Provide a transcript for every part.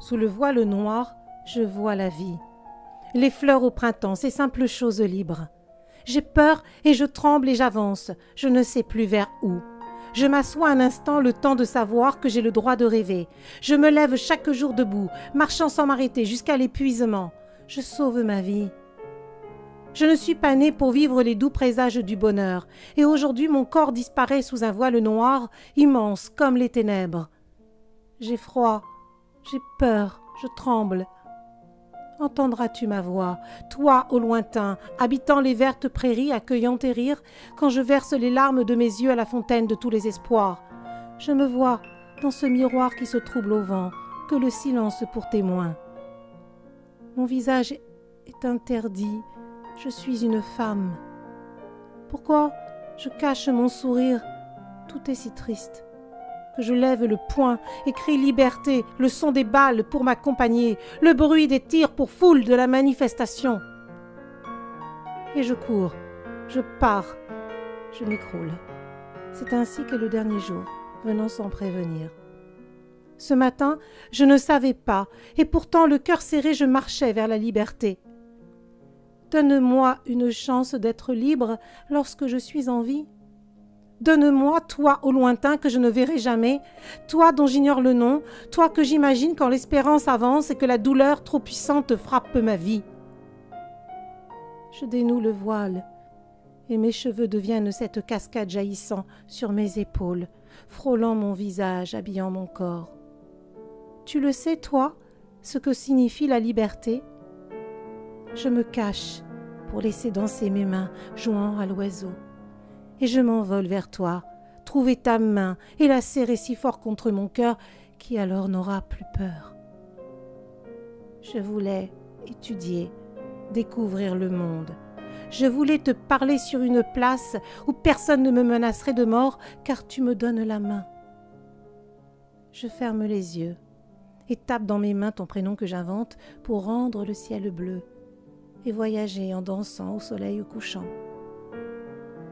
Sous le voile noir, je vois la vie. Les fleurs au printemps, ces simples choses libres. J'ai peur et je tremble et j'avance, je ne sais plus vers où. Je m'assois un instant le temps de savoir que j'ai le droit de rêver. Je me lève chaque jour debout, marchant sans m'arrêter jusqu'à l'épuisement. Je sauve ma vie. Je ne suis pas née pour vivre les doux présages du bonheur, et aujourd'hui mon corps disparaît sous un voile noir, immense comme les ténèbres. J'ai froid, j'ai peur, je tremble. Entendras-tu ma voix, toi au lointain, habitant les vertes prairies, accueillant tes rires, quand je verse les larmes de mes yeux à la fontaine de tous les espoirs? Je me vois dans ce miroir qui se trouble au vent, que le silence pour témoin. Mon visage est interdit, je suis une femme. Pourquoi je cache mon sourire? Tout est si triste. Que je lève le poing et crie liberté, le son des balles pour m'accompagner, le bruit des tirs pour foule de la manifestation. Et je cours, je pars, je m'écroule. C'est ainsi que le dernier jour, venant sans prévenir. Ce matin, je ne savais pas, et pourtant le cœur serré, je marchais vers la liberté. Donne-moi une chance d'être libre lorsque je suis en vie. Donne-moi, toi au lointain que je ne verrai jamais, toi dont j'ignore le nom, toi que j'imagine quand l'espérance avance et que la douleur trop puissante frappe ma vie. Je dénoue le voile et mes cheveux deviennent cette cascade jaillissant sur mes épaules, frôlant mon visage, habillant mon corps. Tu le sais, toi, ce que signifie la liberté? Je me cache pour laisser danser mes mains, jouant à l'oiseau. Et je m'envole vers toi, trouver ta main et la serrer si fort contre mon cœur qui alors n'aura plus peur. Je voulais étudier, découvrir le monde. Je voulais te parler sur une place où personne ne me menacerait de mort car tu me donnes la main. Je ferme les yeux et tape dans mes mains ton prénom que j'invente pour rendre le ciel bleu et voyager en dansant au soleil couchant.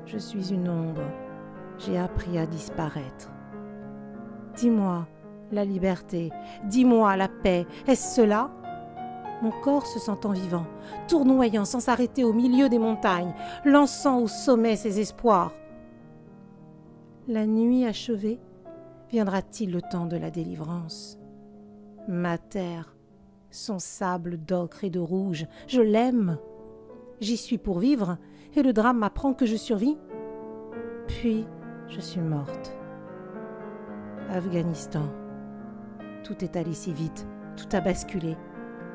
Je suis une ombre, j'ai appris à disparaître. Dis-moi la liberté, dis-moi la paix, est-ce cela? Mon corps se sentant vivant, tournoyant sans s'arrêter au milieu des montagnes, lançant au sommet ses espoirs. La nuit achevée, viendra-t-il le temps de la délivrance? Ma terre, son sable d'ocre et de rouge, je l'aime. J'y suis pour vivre, et le drame m'apprend que je survis. Puis, je suis morte. Afghanistan. Tout est allé si vite, tout a basculé.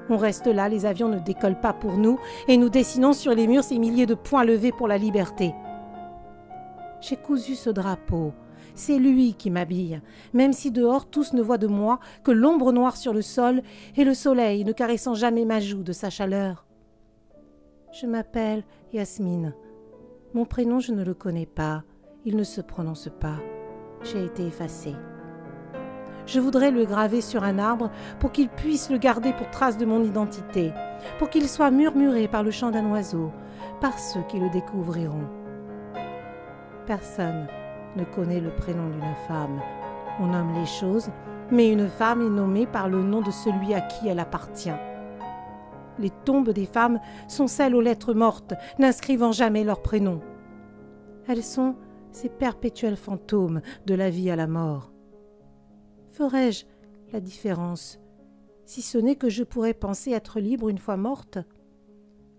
On reste là, les avions ne décollent pas pour nous, et nous dessinons sur les murs ces milliers de poings levés pour la liberté. J'ai cousu ce drapeau, c'est lui qui m'habille, même si dehors tous ne voient de moi que l'ombre noire sur le sol et le soleil ne caressant jamais ma joue de sa chaleur. Je m'appelle Yasmine. Mon prénom, je ne le connais pas. Il ne se prononce pas. J'ai été effacée. Je voudrais le graver sur un arbre pour qu'il puisse le garder pour trace de mon identité, pour qu'il soit murmuré par le chant d'un oiseau, par ceux qui le découvriront. Personne ne connaît le prénom d'une femme. On nomme les choses, mais une femme est nommée par le nom de celui à qui elle appartient. Les tombes des femmes sont celles aux lettres mortes, n'inscrivant jamais leur prénom. Elles sont ces perpétuels fantômes de la vie à la mort. Ferais-je la différence, si ce n'est que je pourrais penser être libre une fois morte?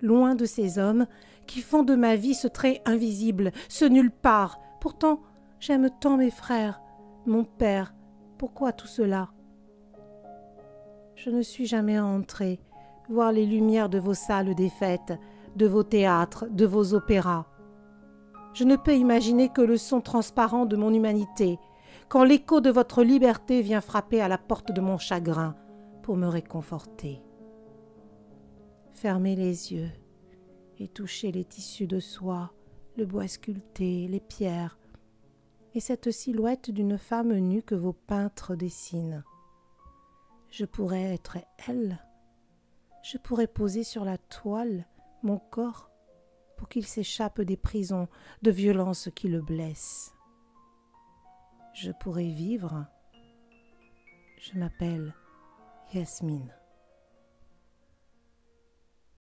Loin de ces hommes qui font de ma vie ce trait invisible, ce nulle part. Pourtant, j'aime tant mes frères, mon père. Pourquoi tout cela? Je ne suis jamais entrée voir les lumières de vos salles des fêtes, de vos théâtres, de vos opéras. Je ne peux imaginer que le son transparent de mon humanité, quand l'écho de votre liberté vient frapper à la porte de mon chagrin pour me réconforter. Fermez les yeux et touchez les tissus de soie, le bois sculpté, les pierres, et cette silhouette d'une femme nue que vos peintres dessinent. Je pourrais être elle. Je pourrais poser sur la toile mon corps pour qu'il s'échappe des prisons de violences qui le blessent. Je pourrais vivre. Je m'appelle Yasmine.